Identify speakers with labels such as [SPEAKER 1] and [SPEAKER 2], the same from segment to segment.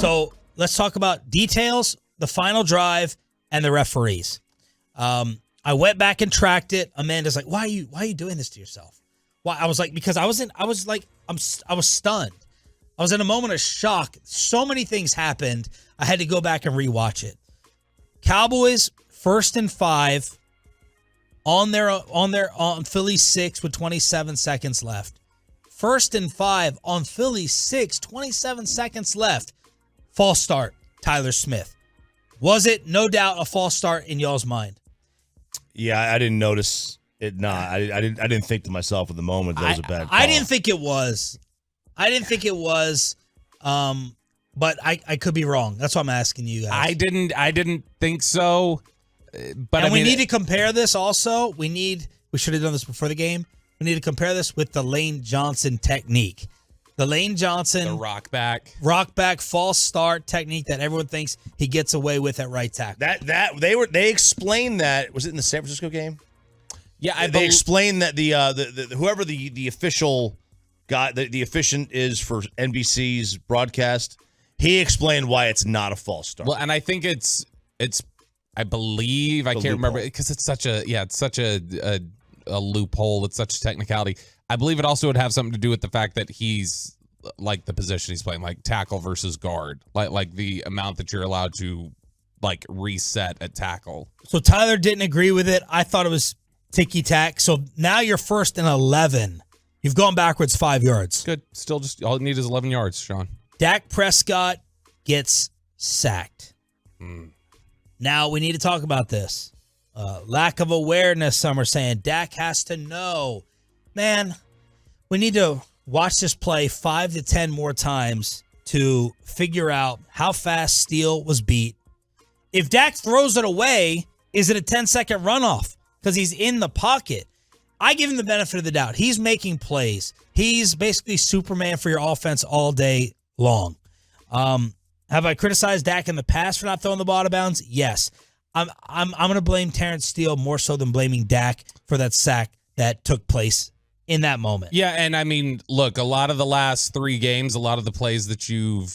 [SPEAKER 1] So let's talk about details, the final drive, and the referees. I went back and tracked it. Amanda's like, why are you doing this to yourself? Why? I was like, because I was stunned. I was in a moment of shock. So many things happened. I had to go back and rewatch it. Cowboys 1st and 5 on Philly 6 with 27 seconds left. 1st and 5 on Philly 6, 27 seconds left. False start, Tyler Smith. Was it? No doubt a false start in y'all's mind.
[SPEAKER 2] Yeah, I didn't notice it. I didn't think to myself at the moment that was a bad call.
[SPEAKER 1] I didn't think it was. But I could be wrong. That's why I'm asking you guys.
[SPEAKER 3] I didn't think so. But
[SPEAKER 1] we need to compare this also. We should have done this before the game. We need to compare this with the Lane Johnson technique. The Lane Johnson
[SPEAKER 3] the rock back
[SPEAKER 1] false start technique that everyone thinks he gets away with at right tackle.
[SPEAKER 2] They explained that. Was it in the San Francisco game?
[SPEAKER 3] Yeah,
[SPEAKER 2] they explained that the whoever the official guy, the officiant is for NBC's broadcast, he explained why it's not a false start.
[SPEAKER 3] Well, and I think it's I believe I can't remember because it's such a loophole. It's such a technicality. I believe it also would have something to do with the fact that he's like the position he's playing, like tackle versus guard, like the amount that you're allowed to like reset at tackle.
[SPEAKER 1] So Tyler didn't agree with it. I thought it was ticky-tack. So now you're 1st and 11. You've gone backwards 5 yards.
[SPEAKER 3] Good. Still just all you need is 11 yards, Sean.
[SPEAKER 1] Dak Prescott gets sacked. Now we need to talk about this. Lack of awareness, some are saying. Dak has to know. Man, we need to watch this play 5 to 10 more times to figure out how fast Steele was beat. If Dak throws it away, is it a 10-second runoff? Because he's in the pocket. I give him the benefit of the doubt. He's making plays. He's basically Superman for your offense all day long. Have I criticized Dak in the past for not throwing the ball out of bounds? Yes. I'm going to blame Terrence Steele more so than blaming Dak for that sack that took place in that moment.
[SPEAKER 3] Yeah, and I mean, look, a lot of the last 3 games, a lot of the plays that you've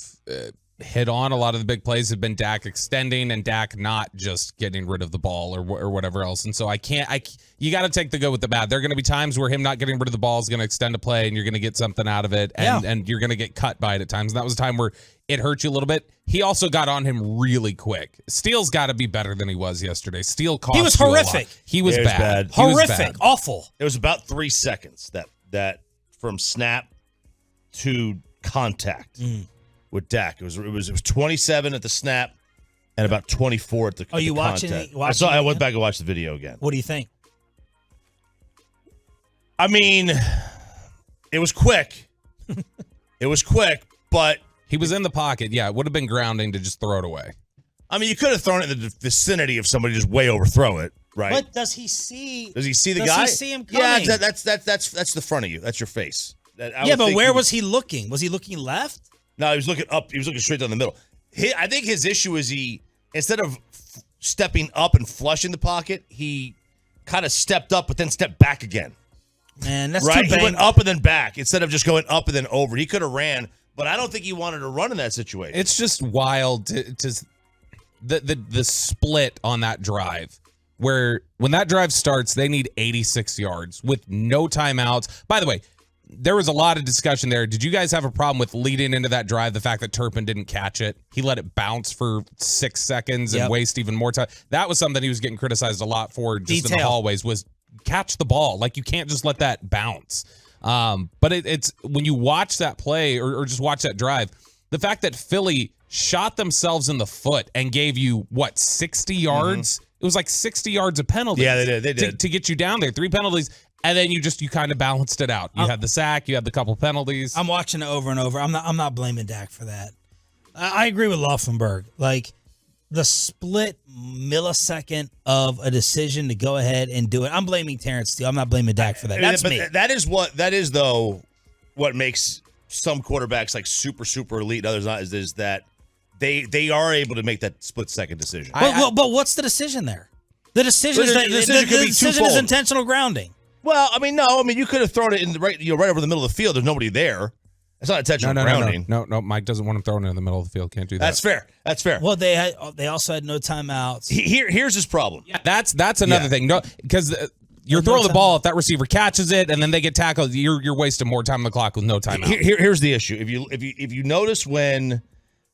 [SPEAKER 3] hit on, a lot of the big plays have been Dak extending and Dak not just getting rid of the ball or whatever else. And so you got to take the good with the bad. There are going to be times where him not getting rid of the ball is going to extend a play and you're going to get something out of it and you're going to get cut by it at times. And that was a time where it hurt you a little bit. He also got on him really quick. Steele's got to be better than he was yesterday. Steele cost
[SPEAKER 1] He was horrific.
[SPEAKER 3] He was bad.
[SPEAKER 1] Horrific. Awful.
[SPEAKER 2] It was about 3 seconds that from snap to contact with Dak. It was 27 at the snap and about 24 at the
[SPEAKER 1] Are you watching
[SPEAKER 2] contact.
[SPEAKER 1] it?
[SPEAKER 2] I went back and watched the video again.
[SPEAKER 1] What do you think?
[SPEAKER 2] I mean, it was quick. But
[SPEAKER 3] he was in the pocket. Yeah, it would have been grounding to just throw it away.
[SPEAKER 2] I mean, you could have thrown it in the vicinity of somebody just way overthrow it, right?
[SPEAKER 1] But does he see
[SPEAKER 2] the guy?
[SPEAKER 1] Does he see him coming?
[SPEAKER 2] Yeah, that's the front of you. That's your face.
[SPEAKER 1] But where was he looking? Was he looking left?
[SPEAKER 2] No, he was looking up. He was looking straight down the middle. I think his issue is instead of stepping up and flushing the pocket, he kind of stepped up but then stepped back again.
[SPEAKER 1] Man, that's
[SPEAKER 2] right.
[SPEAKER 1] too bang.
[SPEAKER 2] He went up and then back instead of just going up and then over. He could have ran, but I don't think he wanted to run in that situation.
[SPEAKER 3] It's just wild to the split on that drive. Where when that drive starts, they need 86 yards with no timeouts. By the way, there was a lot of discussion there. Did you guys have a problem with leading into that drive, the fact that Turpin didn't catch it? He let it bounce for 6 seconds and waste even more time. That was something he was getting criticized a lot for just in the hallways was catch the ball. Like, you can't just let that bounce. But it's when you watch that play or just watch that drive, the fact that Philly shot themselves in the foot and gave you, 60 yards? It was like 60 yards of penalties.
[SPEAKER 2] Yeah, they did.
[SPEAKER 3] To get you down there. 3 penalties. And then you kind of balanced it out. You had the sack, you had the couple penalties.
[SPEAKER 1] I'm watching it over and over. I'm not blaming Dak for that. I agree with Laufenberg. Like, the split millisecond of a decision to go ahead and do it. I'm blaming Terrence Steele. I'm not blaming Dak for that. That's me.
[SPEAKER 2] That is what makes some quarterbacks like super, super elite and others not is that they are able to make that split second decision.
[SPEAKER 1] But what's the decision there? The decision is intentional grounding.
[SPEAKER 2] Well, I mean, no. I mean, you could have thrown it in right over the middle of the field. There's nobody there. That's not intentional grounding.
[SPEAKER 3] No, Mike doesn't want him thrown in the middle of the field. Can't do that.
[SPEAKER 2] That's fair.
[SPEAKER 1] Well, they also had no timeouts.
[SPEAKER 2] Here's his problem.
[SPEAKER 3] Yeah, that's another thing. No, because you're throwing the ball. If that receiver catches it and then they get tackled, you're wasting more time on the clock with no timeout.
[SPEAKER 2] Here's the issue. If you notice when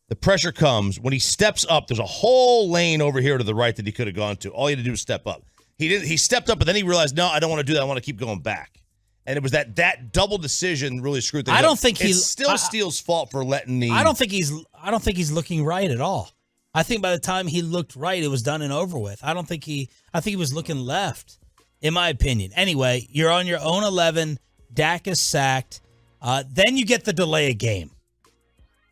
[SPEAKER 2] the pressure comes, when he steps up, there's a whole lane over here to the right that he could have gone to. All he had to do was step up. He stepped up, but then he realized, no, I don't want to do that. I want to keep going back. And it was that double decision really screwed things up.
[SPEAKER 1] I don't think
[SPEAKER 2] it's still Steele's fault for letting the.
[SPEAKER 1] I don't think he's looking right at all. I think by the time he looked right, it was done and over with. I think he was looking left, in my opinion. Anyway, you're on your own 11. Dak is sacked. Then you get the delay of game.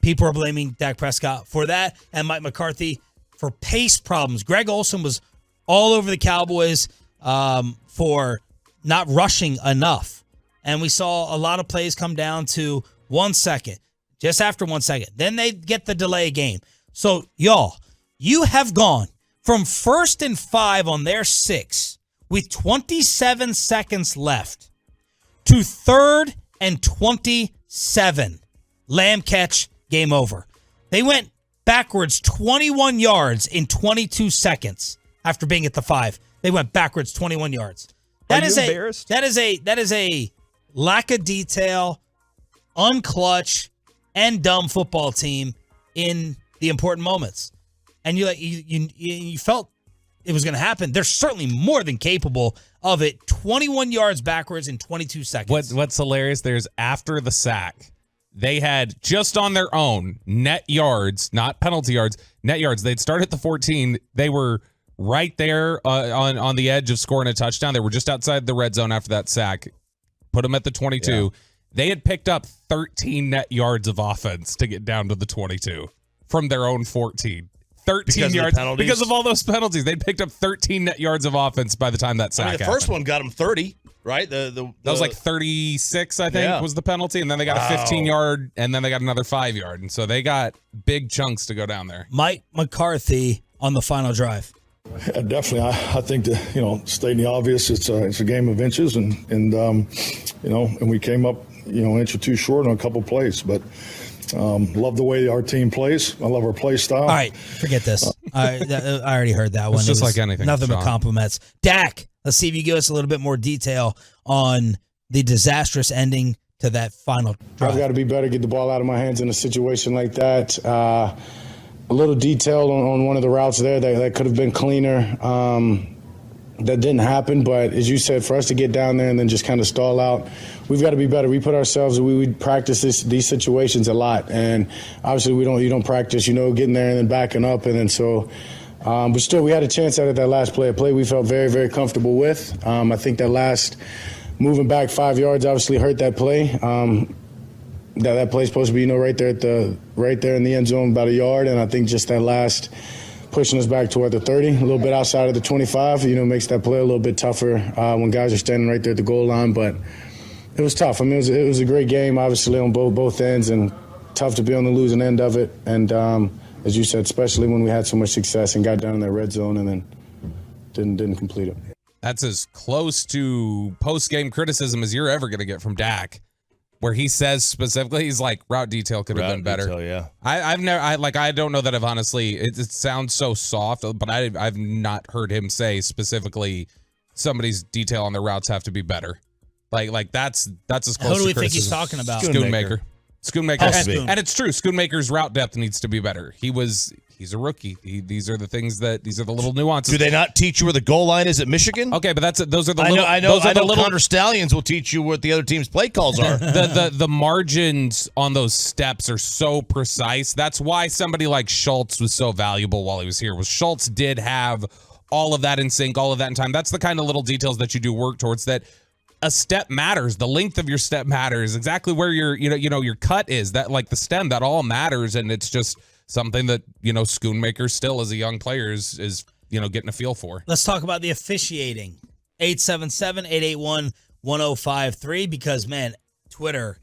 [SPEAKER 1] People are blaming Dak Prescott for that, and Mike McCarthy for pace problems. Greg Olsen was all over the Cowboys for not rushing enough. And we saw a lot of plays come down to 1 second, just after 1 second. Then they get the delay game. So, y'all, you have gone from 1st and 5 on their 6 with 27 seconds left to 3rd and 27. Lamb catch, game over. They went backwards 21 yards in 22 seconds after being at the 5. They went backwards 21 yards. That is
[SPEAKER 4] embarrassed?
[SPEAKER 1] That is a lack of detail, unclutch, and dumb football team in the important moments. And you felt it was going to happen. They're certainly more than capable of it. 21 yards backwards in 22 seconds.
[SPEAKER 3] What's hilarious there is after the sack, they had just on their own net yards, not penalty yards, net yards. They'd start at the 14. They were right there on the edge of scoring a touchdown. They were just outside the red zone after that sack. Put them at the 22. Yeah. They had picked up 13 net yards of offense to get down to the 22 from their own 14. 13 yards because of all those penalties. They picked up 13 net yards of offense by the time that sack happened.
[SPEAKER 2] The first one got them 30, right? That
[SPEAKER 3] was like 36, I think, was the penalty. And then they got a 15-yard, and then they got another 5-yard. And so they got big chunks to go down there.
[SPEAKER 1] Mike McCarthy on the final drive.
[SPEAKER 5] Yeah, definitely. I think that, stating the obvious, it's a game of inches, and we came up, inch or two short on a couple plays, but love the way our team plays. I love our play style.
[SPEAKER 1] All right, forget this. I already heard that one.
[SPEAKER 3] It's just like anything.
[SPEAKER 1] Nothing but compliments. Dak, let's see if you give us a little bit more detail on the disastrous ending to that final drive.
[SPEAKER 6] I've got to be better, get the ball out of my hands in a situation like that. A little detail on one of the routes there that could have been cleaner. That didn't happen, but as you said, for us to get down there and then just kind of stall out, we've got to be better. We put ourselves, we practice these situations a lot, and obviously you don't practice, getting there and then backing up, and then so. But still, we had a chance at it that last play. A play we felt very, very comfortable with. I think that last moving back 5 yards obviously hurt that play. That play's supposed to be, right there in the end zone, about a yard, and I think just that last pushing us back toward the 30, a little bit outside of the 25, makes that play a little bit tougher when guys are standing right there at the goal line. But it was tough. I mean, it was a great game, obviously on both ends, and tough to be on the losing end of it. And as you said, especially when we had so much success and got down in that red zone and then didn't complete it.
[SPEAKER 3] That's as close to post-game criticism as you're ever going to get from Dak, where he says specifically, he's like, route detail could have been better.
[SPEAKER 2] Detail, yeah.
[SPEAKER 3] I don't know that I've honestly, it sounds so soft, but I've not heard him say specifically somebody's detail on their routes have to be better. Like that's as close.
[SPEAKER 1] Who do we
[SPEAKER 3] to
[SPEAKER 1] think he's talking about?
[SPEAKER 3] Schoonmaker.
[SPEAKER 1] Schoonmaker.
[SPEAKER 3] And it's true. Schoonmaker's route depth needs to be better. He's a rookie. These are the little nuances.
[SPEAKER 2] Do they not teach you where the goal line is at Michigan?
[SPEAKER 3] Okay, but those are the
[SPEAKER 2] I know Connor Stallions will teach you what the other team's play calls are.
[SPEAKER 3] the margins on those steps are so precise. That's why somebody like Schultz was so valuable while he was here. Schultz did have all of that in sync, all of that in time. That's the kind of little details that you do work towards. That a step matters. The length of your step matters. Exactly where your cut is. That, like the stem, that all matters, and it's just something that, Schoonmaker still as a young player is getting a feel for.
[SPEAKER 1] Let's talk about the officiating. 877-881-1053, because, man, Twitter,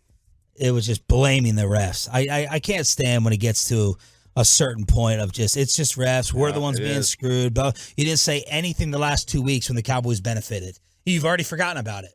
[SPEAKER 1] it was just blaming the refs. I can't stand when it gets to a certain point of it's just refs. We're the ones being screwed. But you didn't say anything the last 2 weeks when the Cowboys benefited. You've already forgotten about it.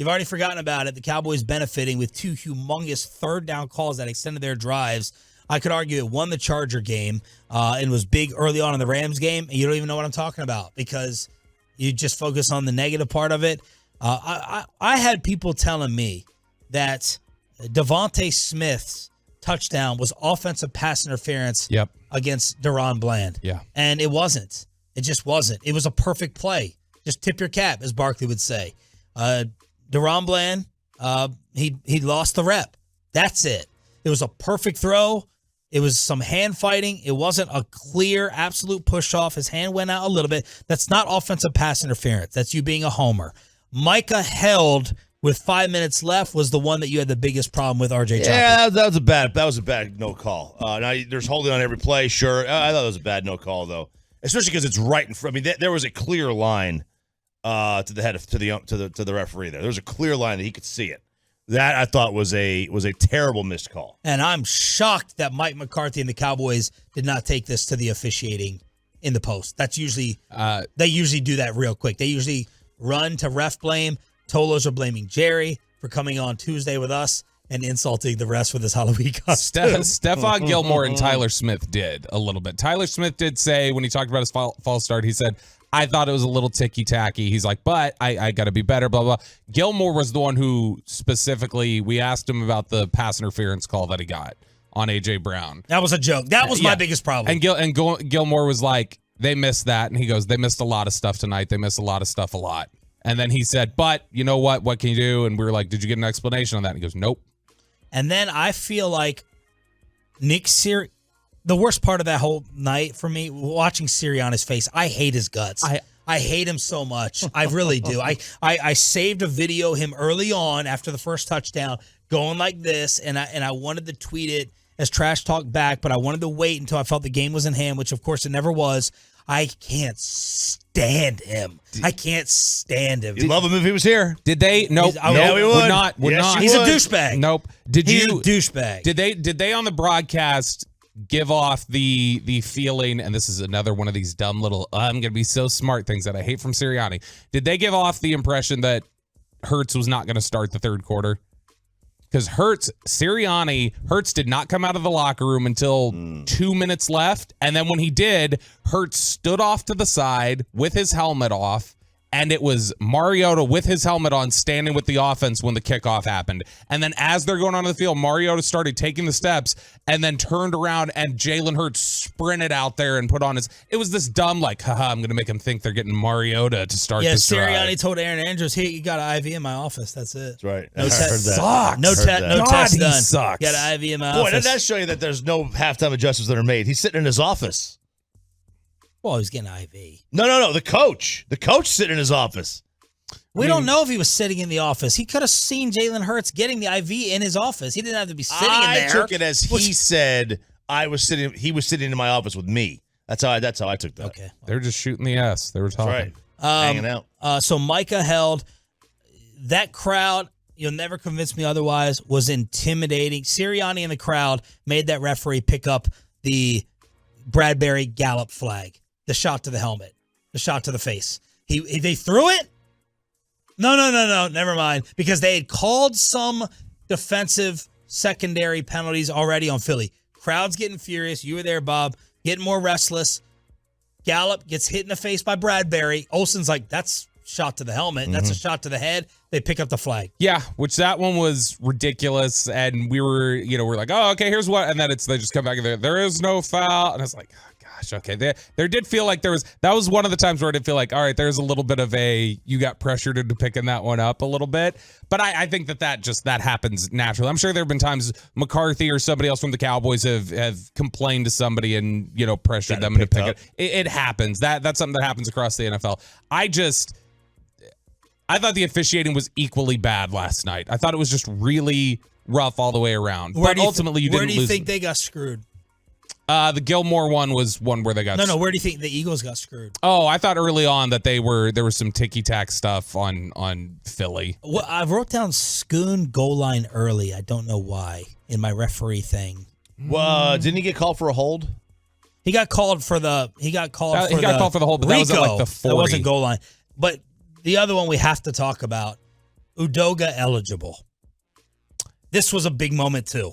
[SPEAKER 1] You've already forgotten about it. The Cowboys benefiting with 2 humongous third down calls that extended their drives. I could argue it won the Charger game and was big early on in the Rams game, and you don't even know what I'm talking about because you just focus on the negative part of it. I had people telling me that Devontae Smith's touchdown was offensive pass interference against Deron Bland.
[SPEAKER 3] Yeah.
[SPEAKER 1] And it wasn't. It just wasn't. It was a perfect play. Just tip your cap, as Barkley would say. Deron Bland, he lost the rep. That's it. It was a perfect throw. It was some hand fighting. It wasn't a clear, absolute push off. His hand went out a little bit. That's not offensive pass interference. That's you being a homer. Micah held with 5 minutes left was the one that you had the biggest problem with, RJ Choppy.
[SPEAKER 2] Yeah, that was a bad no call. Now there's holding on every play, sure. I thought it was a bad no call though, especially because it's right in front. I mean, there was a clear line to the head of to the referee. There was a clear line that he could see it. That I thought was a terrible missed call.
[SPEAKER 1] And I'm shocked that Mike McCarthy and the Cowboys did not take this to the officiating in the post. That's usually they usually do that real quick. They usually run to ref blame. Tolos are blaming Jerry for coming on Tuesday with us and insulting the rest with his Halloween costume.
[SPEAKER 3] Stephon Gilmore and Tyler Smith did a little bit. Tyler Smith did say when he talked about his false start, he said, I thought it was a little ticky-tacky. He's like, but I got to be better, blah, blah. Gilmore was the one who specifically, we asked him about the pass interference call that he got on A.J. Brown.
[SPEAKER 1] That was a joke. That was my biggest problem.
[SPEAKER 3] And Gilmore was like, they missed that. And he goes, they missed a lot of stuff tonight. They missed a lot of stuff a lot. And then he said, but you know what? What can you do? And we were like, did you get an explanation on that? And he goes, nope.
[SPEAKER 1] And then I feel like Nick Sirianni, the worst part of that whole night for me, watching Sirianni's face, I hate his guts. I hate him so much. I really do. I saved a video of him early on after the first touchdown going like this, and I wanted to tweet it as trash talk back, but I wanted to wait until I felt the game was in hand, which of course it never was. I can't stand him. I can't stand him.
[SPEAKER 2] You'd love him if he was here.
[SPEAKER 3] Did they? Nope.
[SPEAKER 2] Yeah, we would.
[SPEAKER 3] Would not. Would
[SPEAKER 2] Yes,
[SPEAKER 3] not.
[SPEAKER 1] He's a douchebag.
[SPEAKER 3] Nope.
[SPEAKER 1] He's a douchebag.
[SPEAKER 3] Did they on the broadcast give off the feeling, and this is another one of these dumb little I'm going to be so smart things that I hate from Sirianni. Did they give off the impression that Hurts was not going to start the third quarter? Because Hurts did not come out of the locker room until 2 minutes left. And then when he did, Hurts stood off to the side with his helmet off. And it was Mariota with his helmet on standing with the offense when the kickoff happened. And then as they're going onto the field, Mariota started taking the steps and then turned around and Jalen Hurts sprinted out there and put on his... It was this dumb, like, haha, I'm going to make them think they're getting Mariota to start this drive.
[SPEAKER 1] Yeah, Sirianni told Aaron Andrews, hey, you got an IV in my office. That's it.
[SPEAKER 2] That's right.
[SPEAKER 1] No
[SPEAKER 2] I
[SPEAKER 1] test.
[SPEAKER 2] heard that.
[SPEAKER 3] Sucks.
[SPEAKER 1] No test done.
[SPEAKER 3] Sucks.
[SPEAKER 1] Got an IV in my
[SPEAKER 2] Boy,
[SPEAKER 1] office.
[SPEAKER 2] that does show you that there's no halftime adjustments that are made. He's sitting in his office.
[SPEAKER 1] Well, he's getting an IV.
[SPEAKER 2] No. The coach sitting in his office.
[SPEAKER 1] We don't know if he was sitting in the office. He could have seen Jalen Hurts getting the IV in his office. He didn't have to be sitting in there.
[SPEAKER 2] I took it as he said he was sitting in my office with me. That's how I took that.
[SPEAKER 1] Okay.
[SPEAKER 3] They were just shooting the S. They were talking.
[SPEAKER 2] That's right. Hanging out.
[SPEAKER 1] So Micah held. That crowd, you'll never convince me otherwise, was intimidating. Sirianni and the crowd made that referee pick up the Bradbury Gallup flag, the shot to the helmet, the shot to the face. They threw it? No, never mind. Because they had called some defensive secondary penalties already on Philly. Crowd's getting furious. You were there, Bob. Getting more restless. Gallup gets hit in the face by Bradbury. Olsen's like, that's shot to the helmet. That's a shot to the head. They pick up the flag.
[SPEAKER 3] Yeah, which that one was ridiculous. And we're like, oh, okay, here's what. And then they just come back and there is no foul. And I was like, oh, gosh, okay. There did feel like that was one of the times where I did feel like, all right, there's a little bit of you got pressured into picking that one up a little bit. But I think that happens naturally. I'm sure there have been times McCarthy or somebody else from the Cowboys have complained to somebody and, pressured them into picking it. It happens. That's something that happens across the NFL. I thought the officiating was equally bad last night. I thought it was just really rough all the way around. But ultimately, you didn't lose.
[SPEAKER 1] Where do you think they got screwed?
[SPEAKER 3] The Gilmore one was one where they got...
[SPEAKER 1] No, where do you think the Eagles got screwed?
[SPEAKER 3] Oh, I thought early on that there was some ticky-tack stuff on Philly.
[SPEAKER 1] Well, I wrote down Schoon goal line early. I don't know why in my referee thing.
[SPEAKER 2] Well, didn't he get called for a hold?
[SPEAKER 1] He got called for the... He got called for the
[SPEAKER 3] hold, but that was at like the 40.
[SPEAKER 1] That wasn't goal line. But the other one we have to talk about, Udoga eligible. This was a big moment too.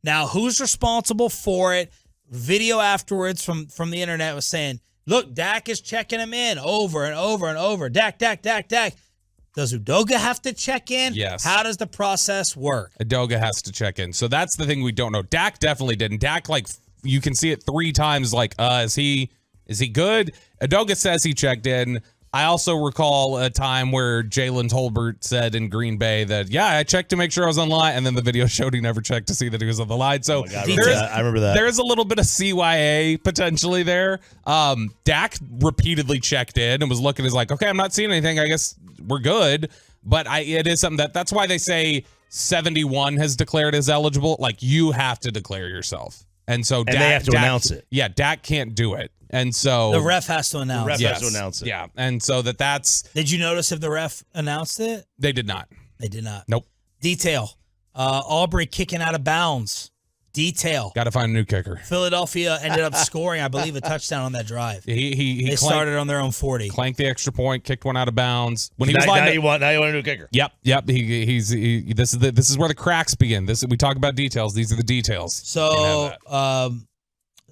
[SPEAKER 1] Now, who's responsible for it? Video afterwards from the internet was saying, look, Dak is checking him in over and over and over. Dak. Does Udoga have to check in?
[SPEAKER 3] Yes.
[SPEAKER 1] How does the process work?
[SPEAKER 3] Udoga has to check in. So that's the thing we don't know. Dak definitely didn't. Dak, like, you can see it 3 times, like, is he good? Udoga says he checked in. I also recall a time where Jalen Tolbert said in Green Bay that, yeah, I checked to make sure I was on the line, and then the video showed he never checked to see that he was on the line. So
[SPEAKER 2] I remember that.
[SPEAKER 3] There's a little bit of CYA potentially there. Dak repeatedly checked in and was looking as like, okay, I'm not seeing anything. I guess we're good. But it is something that's why they say 71 has declared as eligible. Like, you have to declare yourself. And so
[SPEAKER 2] they have to announce it.
[SPEAKER 3] Yeah, Dak can't do it. And so
[SPEAKER 1] the ref has to announce it.
[SPEAKER 2] The ref has to announce it.
[SPEAKER 3] Yeah. And so that's.
[SPEAKER 1] Did you notice if the ref announced it?
[SPEAKER 3] They did not.
[SPEAKER 1] They did not.
[SPEAKER 3] Nope.
[SPEAKER 1] Detail. Aubrey kicking out of bounds. Detail.
[SPEAKER 3] Got to find a new kicker.
[SPEAKER 1] Philadelphia ended up scoring, I believe, a touchhdwn on that drive.
[SPEAKER 3] They
[SPEAKER 1] started on their own 40.
[SPEAKER 3] Clanked the extra point, kicked one out of bounds. When he
[SPEAKER 2] now,
[SPEAKER 3] was
[SPEAKER 2] now you want a new kicker.
[SPEAKER 3] Yep. This is where the cracks begin. We talk about details. These are the details.
[SPEAKER 1] So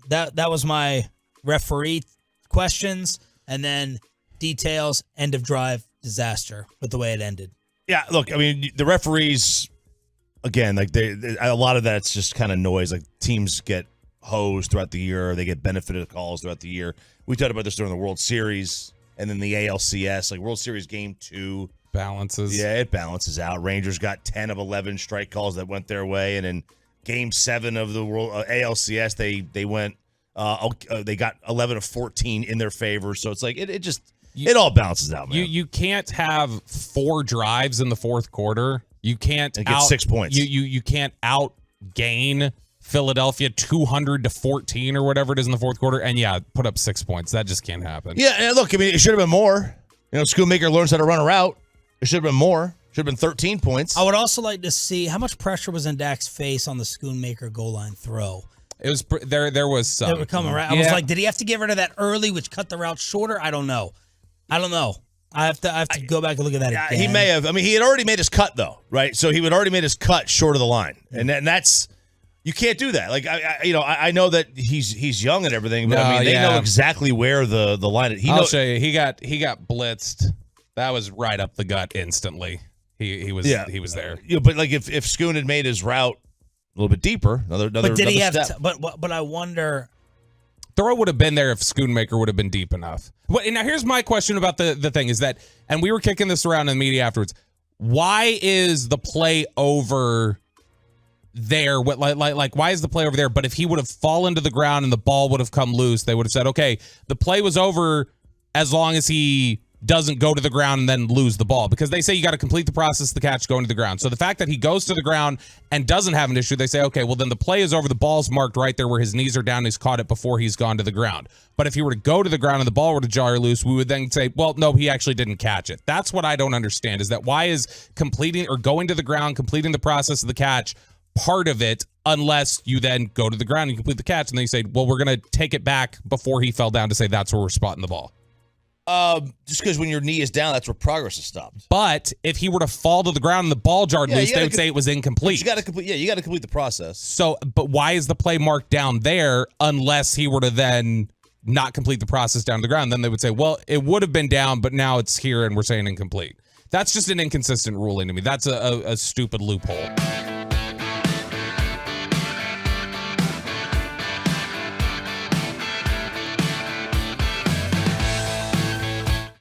[SPEAKER 1] that was my referee questions, and then details, end of drive, disaster with the way it ended.
[SPEAKER 2] Yeah, look, I mean, the referees, again, like a lot of that's just kind of noise. Like, teams get hosed throughout the year, they get benefited calls throughout the year. We talked about this during the World Series, and then the ALCS, like World Series Game 2
[SPEAKER 3] balances.
[SPEAKER 2] Yeah, it balances out. Rangers got 10 of 11 strike calls that went their way, and in Game 7 of the World ALCS, they went. They got 11 of 14 in their favor, so it's like it all balances out, man.
[SPEAKER 3] You can't have 4 drives in the fourth quarter. You can't
[SPEAKER 2] get 6 points.
[SPEAKER 3] You can't outgain Philadelphia 200-14 or whatever it is in the fourth quarter, and put up 6 points. That just can't happen.
[SPEAKER 2] Yeah, and look, I mean, it should have been more. Schoonmaker learns how to run a route. It should have been more. Should have been 13 points.
[SPEAKER 1] I would also like to see how much pressure was in Dak's face on the Schoonmaker goal line throw.
[SPEAKER 3] It was there was some.
[SPEAKER 1] They were coming right. I was like, did he have to get rid of that early, which cut the route shorter? I don't know. I have to go back and look at that again.
[SPEAKER 2] He may have. I mean, he had already made his cut though, right? So he had already made his cut short of the line, and that's you can't do that. Like I know that he's young and everything, but they know exactly where the line.
[SPEAKER 3] I'll show you. He got blitzed. That was right up the gut instantly. He was there.
[SPEAKER 2] But like if Schoon had made his route a little bit deeper, another
[SPEAKER 1] but did he have?
[SPEAKER 2] step.
[SPEAKER 1] But I wonder.
[SPEAKER 3] Throw would have been there if Schoonmaker would have been deep enough. But now here's my question about the thing is that, and we were kicking this around in the media afterwards. Why is the play over there? What like why is the play over there? But if he would have fallen to the ground and the ball would have come loose, they would have said, okay, the play was over as long as he doesn't go to the ground and then lose the ball, because they say you got to complete the process of the catch going to the ground. So the fact that he goes to the ground and doesn't have an issue, they say, okay, well then the play is over. The ball's marked right there where his knees are down. He's caught it before he's gone to the ground. But if he were to go to the ground and the ball were to jar loose, we would then say, well, no, he actually didn't catch it. That's what I don't understand, is that why is completing or going to the ground, completing the process of the catch part of it, unless you then go to the ground and complete the catch and then you say, well, we're going to take it back before he fell down to say that's where we're spotting the ball.
[SPEAKER 2] Just because when your knee is down, that's where progress is stopped.
[SPEAKER 3] But if he were to fall to the ground and the ball jarred loose, they would say it was incomplete.
[SPEAKER 2] You got to complete. Yeah, you got to complete the process.
[SPEAKER 3] So, but why is the play marked down there unless he were to then not complete the process down to the ground? Then they would say, well, it would have been down, but now it's here and we're saying incomplete. That's just an inconsistent ruling to me. That's a stupid loophole.